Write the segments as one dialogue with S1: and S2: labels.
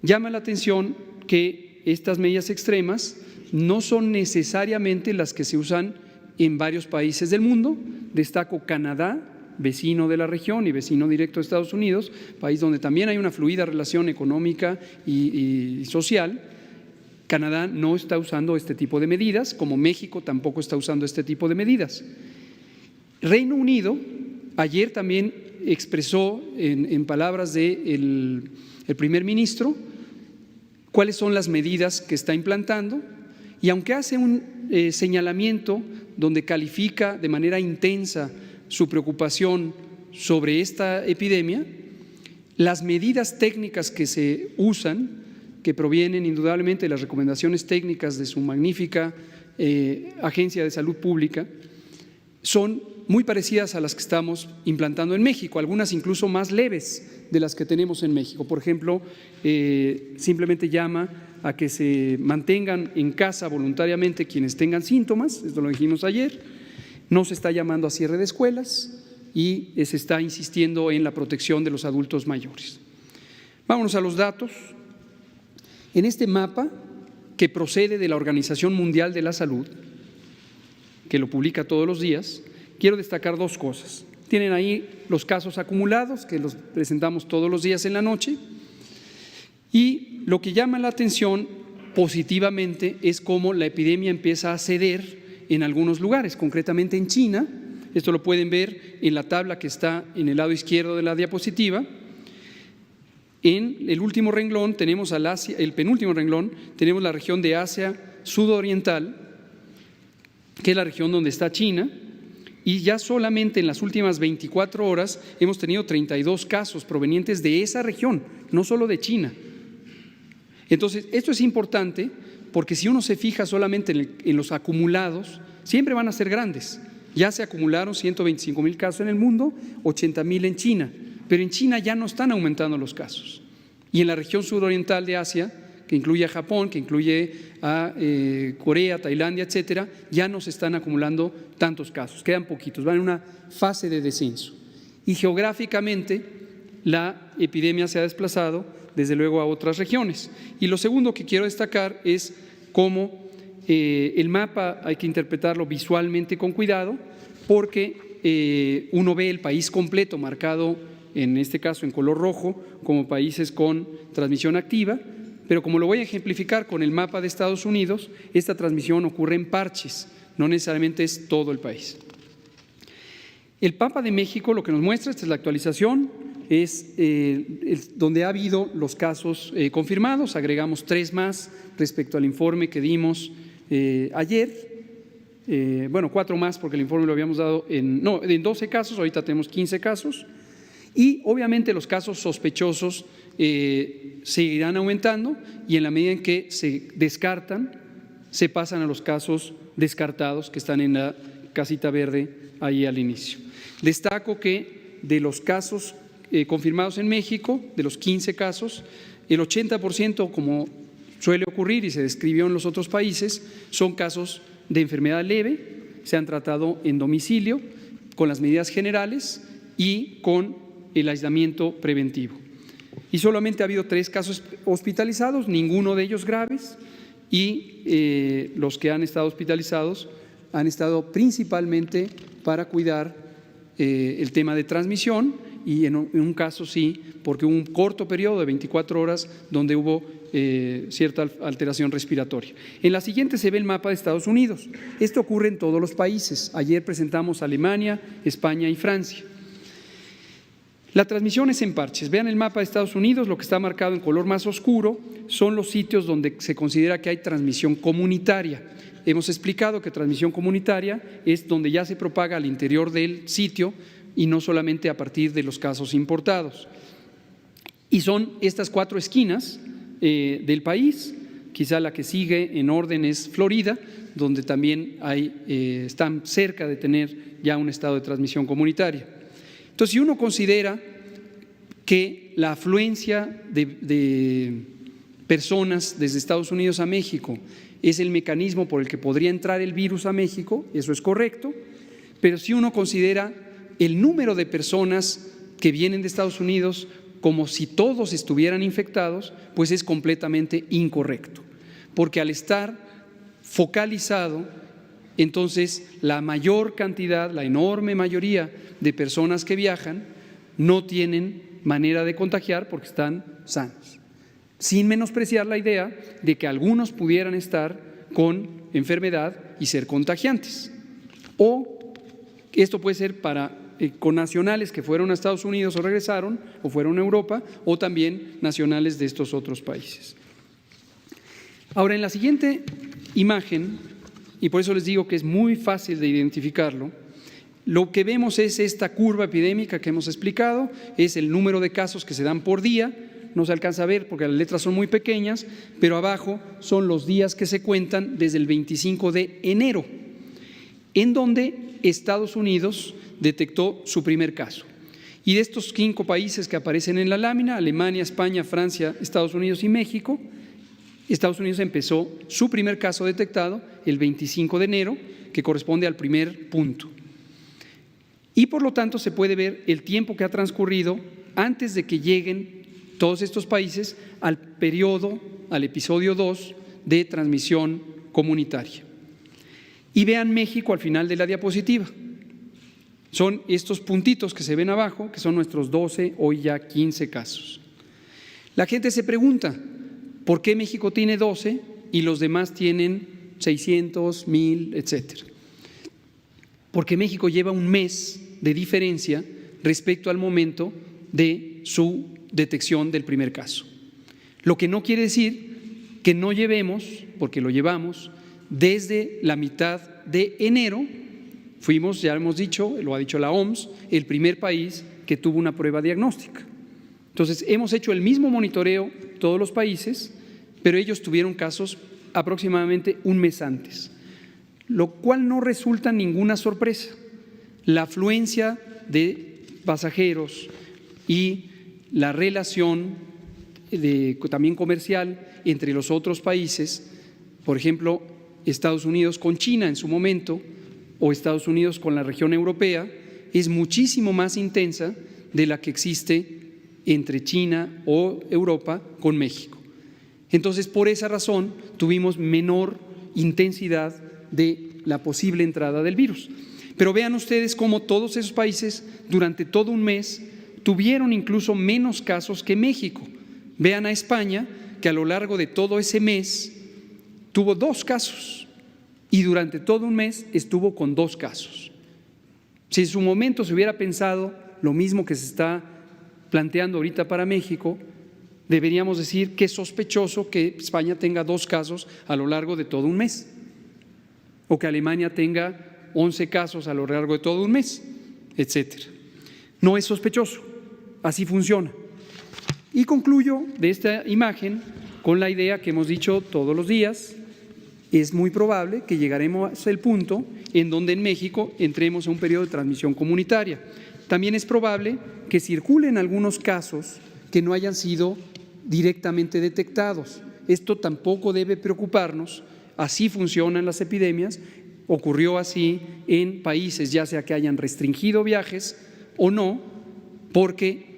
S1: Llama la atención que estas medidas extremas no son necesariamente las que se usan en varios países del mundo. Destaco Canadá, vecino de la región y vecino directo de Estados Unidos, país donde también hay una fluida relación económica y social. Canadá no está usando este tipo de medidas, como México tampoco está usando este tipo de medidas. Reino Unido ayer también expresó en palabras del primer ministro cuáles son las medidas que está implantando, y aunque hace un señalamiento donde califica de manera intensa su preocupación sobre esta epidemia, las medidas técnicas que se usan, que provienen indudablemente de las recomendaciones técnicas de su magnífica Agencia de Salud Pública, son muy parecidas a las que estamos implantando en México, algunas incluso más leves de las que tenemos en México. Por ejemplo, simplemente llama a que se mantengan en casa voluntariamente quienes tengan síntomas, esto lo dijimos ayer. No se está llamando a cierre de escuelas y se está insistiendo en la protección de los adultos mayores. Vámonos a los datos. En este mapa, que procede de la Organización Mundial de la Salud, que lo publica todos los días, quiero destacar dos cosas. Tienen ahí los casos acumulados, que los presentamos todos los días en la noche, y lo que llama la atención positivamente es cómo la epidemia empieza a ceder en algunos lugares, concretamente en China. Esto lo pueden ver en la tabla que está en el lado izquierdo de la diapositiva. En el último renglón tenemos el penúltimo renglón, tenemos la región de Asia sudoriental, que es la región donde está China, y ya solamente en las últimas 24 horas hemos tenido 32 casos provenientes de esa región, no solo de China. Entonces, esto es importante porque si uno se fija solamente en los acumulados, siempre van a ser grandes. Ya se acumularon 125,000 casos en el mundo, 80,000 en China, pero en China ya no están aumentando los casos. Y en la región suroriental de Asia, que incluye a Japón, que incluye a Corea, Tailandia, etcétera, ya no se están acumulando tantos casos, quedan poquitos, van en una fase de descenso. Y geográficamente la epidemia se ha desplazado desde luego a otras regiones. Y lo segundo que quiero destacar es cómo el mapa hay que interpretarlo visualmente con cuidado, porque uno ve el país completo marcado, en este caso en color rojo, como países con transmisión activa, pero como lo voy a ejemplificar con el mapa de Estados Unidos, esta transmisión ocurre en parches, no necesariamente es todo el país. El mapa de México lo que nos muestra, esta es la actualización, es donde ha habido los casos confirmados, agregamos 3 más respecto al informe que dimos ayer, 4 más porque el informe lo habíamos dado en 12 casos, ahorita tenemos 15 casos, y obviamente los casos sospechosos seguirán aumentando, y en la medida en que se descartan, se pasan a los casos descartados que están en la casita verde ahí al inicio. Destaco que de los casos confirmados en México, de los 15 casos, el 80%, como suele ocurrir y se describió en los otros países, son casos de enfermedad leve, se han tratado en domicilio con las medidas generales y con el aislamiento preventivo. Y solamente ha habido 3 casos hospitalizados, ninguno de ellos graves, y los que han estado hospitalizados han estado principalmente para cuidar el tema de transmisión, y en un caso sí, porque hubo un corto periodo de 24 horas donde hubo cierta alteración respiratoria. En la siguiente se ve el mapa de Estados Unidos. Esto ocurre en todos los países. Ayer presentamos Alemania, España y Francia. La transmisión es en parches. Vean el mapa de Estados Unidos, lo que está marcado en color más oscuro son los sitios donde se considera que hay transmisión comunitaria. Hemos explicado que transmisión comunitaria es donde ya se propaga al interior del sitio y no solamente a partir de los casos importados. Y son estas 4 esquinas del país, quizá la que sigue en orden es Florida, donde también están cerca de tener ya un estado de transmisión comunitaria. Entonces, si uno considera que la afluencia de personas desde Estados Unidos a México es el mecanismo por el que podría entrar el virus a México, eso es correcto, pero si uno considera el número de personas que vienen de Estados Unidos como si todos estuvieran infectados, pues es completamente incorrecto, porque al estar focalizado, entonces la mayor cantidad, la enorme mayoría de personas que viajan no tienen manera de contagiar porque están sanos, sin menospreciar la idea de que algunos pudieran estar con enfermedad y ser contagiantes. O esto puede ser para connacionales que fueron a Estados Unidos o regresaron, o fueron a Europa, o también nacionales de estos otros países. Ahora, en la siguiente imagen, y por eso les digo que es muy fácil de identificarlo, lo que vemos es esta curva epidémica que hemos explicado, es el número de casos que se dan por día. No se alcanza a ver porque las letras son muy pequeñas, pero abajo son los días que se cuentan desde el 25 de enero, en donde Estados Unidos detectó su primer caso. Y de estos 5 países que aparecen en la lámina, Alemania, España, Francia, Estados Unidos y México, Estados Unidos empezó su primer caso detectado el 25 de enero, que corresponde al primer punto. Y por lo tanto se puede ver el tiempo que ha transcurrido antes de que lleguen todos estos países al periodo, al episodio 2 de transmisión comunitaria. Y vean México al final de la diapositiva. Son estos puntitos que se ven abajo, que son nuestros 12, hoy ya 15 casos. La gente se pregunta, ¿por qué México tiene 12 y los demás tienen 600, 1000, etcétera? Porque México lleva un mes de diferencia respecto al momento de su detección del primer caso. Lo que no quiere decir que no llevemos, porque lo llevamos, desde la mitad de enero, fuimos, ya hemos dicho, lo ha dicho la OMS, el primer país que tuvo una prueba diagnóstica. Entonces, hemos hecho el mismo monitoreo todos los países, pero ellos tuvieron casos aproximadamente un mes antes, lo cual no resulta ninguna sorpresa. La afluencia de pasajeros y la relación también comercial entre los otros países, por ejemplo, Estados Unidos con China en su momento, o Estados Unidos con la región europea, es muchísimo más intensa de la que existe entre China o Europa con México. Entonces, por esa razón, tuvimos menor intensidad de la posible entrada del virus. Pero vean ustedes cómo todos esos países durante todo un mes tuvieron incluso menos casos que México. Vean a España, que a lo largo de todo ese mes tuvo 2 casos y durante todo un mes estuvo con 2 casos. Si en su momento se hubiera pensado lo mismo que se está planteando ahorita para México, deberíamos decir que es sospechoso que España tenga 2 casos a lo largo de todo un mes, o que Alemania tenga 11 casos a lo largo de todo un mes, etcétera. No es sospechoso, así funciona. Y concluyo de esta imagen con la idea que hemos dicho todos los días. Es muy probable que llegaremos al punto en donde en México entremos a un periodo de transmisión comunitaria. También es probable que circulen algunos casos que no hayan sido directamente detectados. Esto tampoco debe preocuparnos, así funcionan las epidemias. Ocurrió así en países, ya sea que hayan restringido viajes o no, porque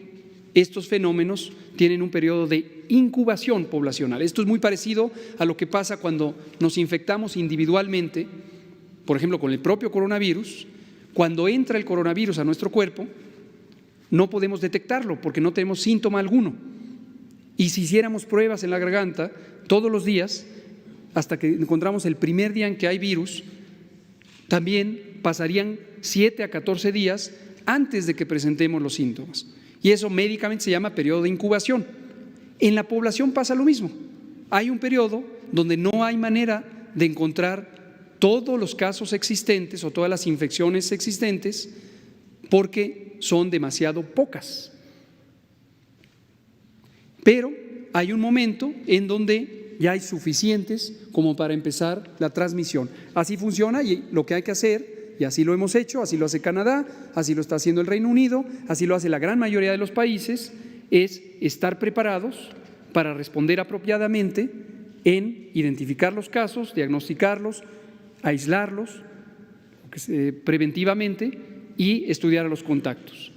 S1: estos fenómenos tienen un periodo de incubación poblacional. Esto es muy parecido a lo que pasa cuando nos infectamos individualmente, por ejemplo, con el propio coronavirus. Cuando entra el coronavirus a nuestro cuerpo, no podemos detectarlo porque no tenemos síntoma alguno. Y si hiciéramos pruebas en la garganta todos los días, hasta que encontramos el primer día en que hay virus, también pasarían 7 a 14 días antes de que presentemos los síntomas. Y eso médicamente se llama periodo de incubación. En la población pasa lo mismo. Hay un periodo donde no hay manera de encontrar todos los casos existentes o todas las infecciones existentes porque son demasiado pocas. Pero hay un momento en donde ya hay suficientes como para empezar la transmisión. Así funciona y lo que hay que hacer, y así lo hemos hecho, así lo hace Canadá, así lo está haciendo el Reino Unido, así lo hace la gran mayoría de los países, es estar preparados para responder apropiadamente en identificar los casos, diagnosticarlos, aislarlos preventivamente y estudiar a los contactos.